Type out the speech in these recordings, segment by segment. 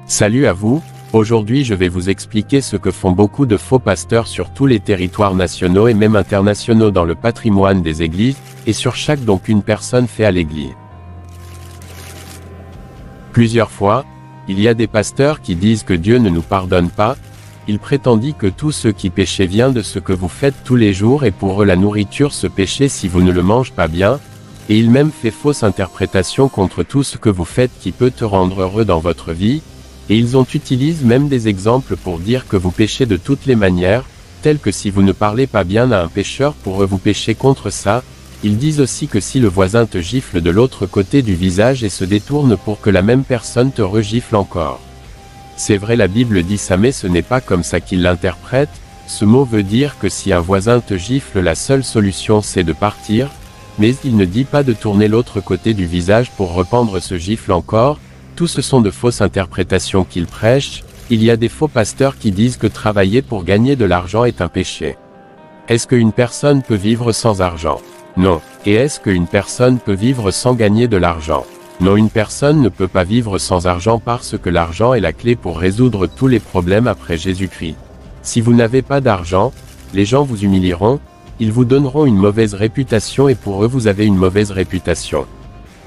Salut à vous, aujourd'hui je vais vous expliquer ce que font beaucoup de faux pasteurs sur tous les territoires nationaux et même internationaux dans le patrimoine des églises, et sur chaque don qu'une personne fait à l'église. Plusieurs fois, il y a des pasteurs qui disent que Dieu ne nous pardonne pas. Ils prétendent que tout ce qui péché vient de ce que vous faites tous les jours et pour eux la nourriture se péché si vous ne le mangez pas bien, et il même fait fausse interprétation contre tout ce que vous faites qui peut te rendre heureux dans votre vie, et ils utilisent même des exemples pour dire que vous péchez de toutes les manières, tels que si vous ne parlez pas bien à un pécheur pour eux vous péchez contre ça. Ils disent aussi que si le voisin te gifle de l'autre côté du visage et se détourne pour que la même personne te regifle encore. C'est vrai, la Bible dit ça, mais ce n'est pas comme ça qu'ils l'interprètent. Ce mot veut dire que si un voisin te gifle, la seule solution c'est de partir, mais il ne dit pas de tourner l'autre côté du visage pour reprendre ce gifle encore. Tout ce sont de fausses interprétations qu'ils prêchent. Il y a des faux pasteurs qui disent que travailler pour gagner de l'argent est un péché. Est-ce qu'une personne peut vivre sans argent? Non. Et est-ce qu'une personne peut vivre sans gagner de l'argent? Non, une personne ne peut pas vivre sans argent parce que l'argent est la clé pour résoudre tous les problèmes après Jésus-Christ. Si vous n'avez pas d'argent, les gens vous humilieront, ils vous donneront une mauvaise réputation et pour eux vous avez une mauvaise réputation.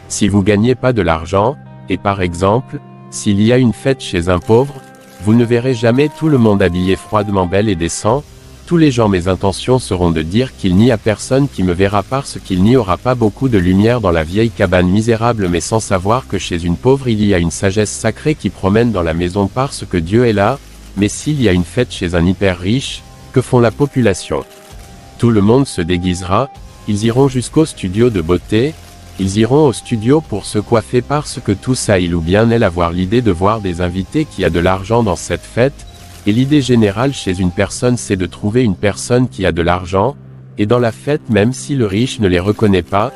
Si vous gagnez pas de l'argent, et par exemple, s'il y a une fête chez un pauvre, vous ne verrez jamais tout le monde habillé froidement bel et décent. Tous les gens, mes intentions seront de dire qu'il n'y a personne qui me verra parce qu'il n'y aura pas beaucoup de lumière dans la vieille cabane misérable, mais sans savoir que chez une pauvre il y a une sagesse sacrée qui promène dans la maison parce que Dieu est là. Mais s'il y a une fête chez un hyper riche, que font la population? Tout le monde se déguisera, ils iront jusqu'au studio de beauté, ils iront au studio pour se coiffer parce que tout ça il ou bien elle avoir l'idée de voir des invités qui a de l'argent dans cette fête. Et l'idée générale chez une personne c'est de trouver une personne qui a de l'argent, et dans la fête même si le riche ne les reconnaît pas,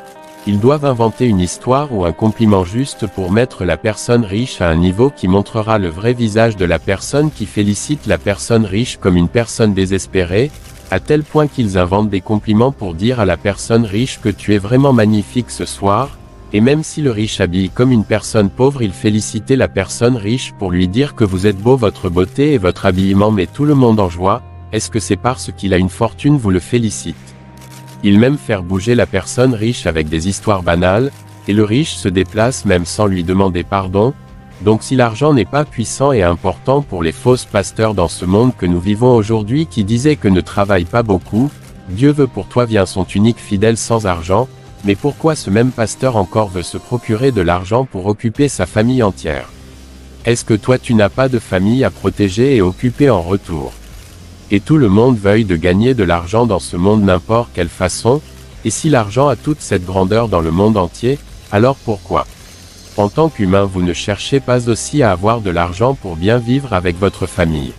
ils doivent inventer une histoire ou un compliment juste pour mettre la personne riche à un niveau qui montrera le vrai visage de la personne, qui félicite la personne riche comme une personne désespérée, à tel point qu'ils inventent des compliments pour dire à la personne riche que tu es vraiment magnifique ce soir. Et même si le riche habille comme une personne pauvre, il félicitait la personne riche pour lui dire que vous êtes beau, votre beauté et votre habillement met tout le monde en joie. Est-ce que c'est parce qu'il a une fortune vous le félicite? Il même faire bouger la personne riche avec des histoires banales, et le riche se déplace même sans lui demander pardon. Donc si l'argent n'est pas puissant et important pour les fausses pasteurs dans ce monde que nous vivons aujourd'hui qui disaient que ne travaille pas beaucoup, Dieu veut pour toi vient son unique fidèle sans argent. Mais pourquoi ce même pasteur encore veut se procurer de l'argent pour occuper sa famille entière? Est-ce que toi tu n'as pas de famille à protéger et occuper en retour? Et tout le monde veuille de gagner de l'argent dans ce monde n'importe quelle façon, et si l'argent a toute cette grandeur dans le monde entier, alors pourquoi? En tant qu'humain vous ne cherchez pas aussi à avoir de l'argent pour bien vivre avec votre famille?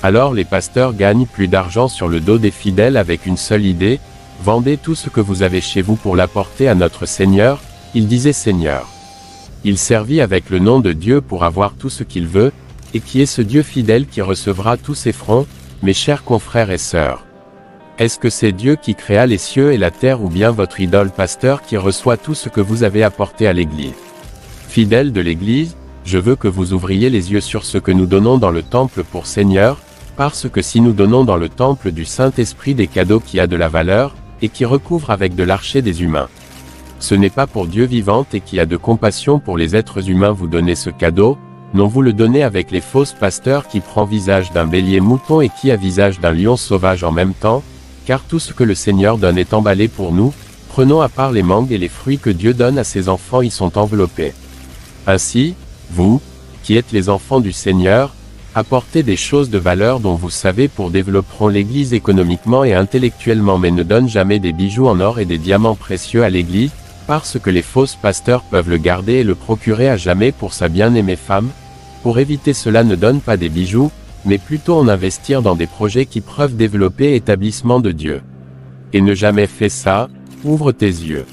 Alors les pasteurs gagnent plus d'argent sur le dos des fidèles avec une seule idée: vendez tout ce que vous avez chez vous pour l'apporter à notre Seigneur. Il disait Seigneur. Il servit avec le nom de Dieu pour avoir tout ce qu'il veut, et qui est ce Dieu fidèle qui recevra tous ses fronts. Mes chers confrères et sœurs, est-ce que c'est Dieu qui créa les cieux et la terre ou bien votre idole pasteur qui reçoit tout ce que vous avez apporté à l'Église? Fidèles de l'Église, je veux que vous ouvriez les yeux sur ce que nous donnons dans le temple pour Seigneur, parce que si nous donnons dans le temple du Saint-Esprit des cadeaux qui a de la valeur, et qui recouvre avec de l'archer des humains, ce n'est pas pour Dieu vivant et qui a de compassion pour les êtres humains vous donnez ce cadeau. Non, vous le donnez avec les fausses pasteurs qui prend visage d'un bélier mouton et qui a visage d'un lion sauvage en même temps, car tout ce que le Seigneur donne est emballé pour nous. Prenons à part les mangues et les fruits que Dieu donne à ses enfants y sont enveloppés. Ainsi, vous, qui êtes les enfants du Seigneur, apportez des choses de valeur dont vous savez pour développeront l'Église économiquement et intellectuellement, mais ne donne jamais des bijoux en or et des diamants précieux à l'Église, parce que les fausses pasteurs peuvent le garder et le procurer à jamais pour sa bien-aimée femme. Pour éviter cela, ne donne pas des bijoux, mais plutôt en investir dans des projets qui peuvent développer l'établissement de Dieu. Et ne jamais fait ça, ouvre tes yeux.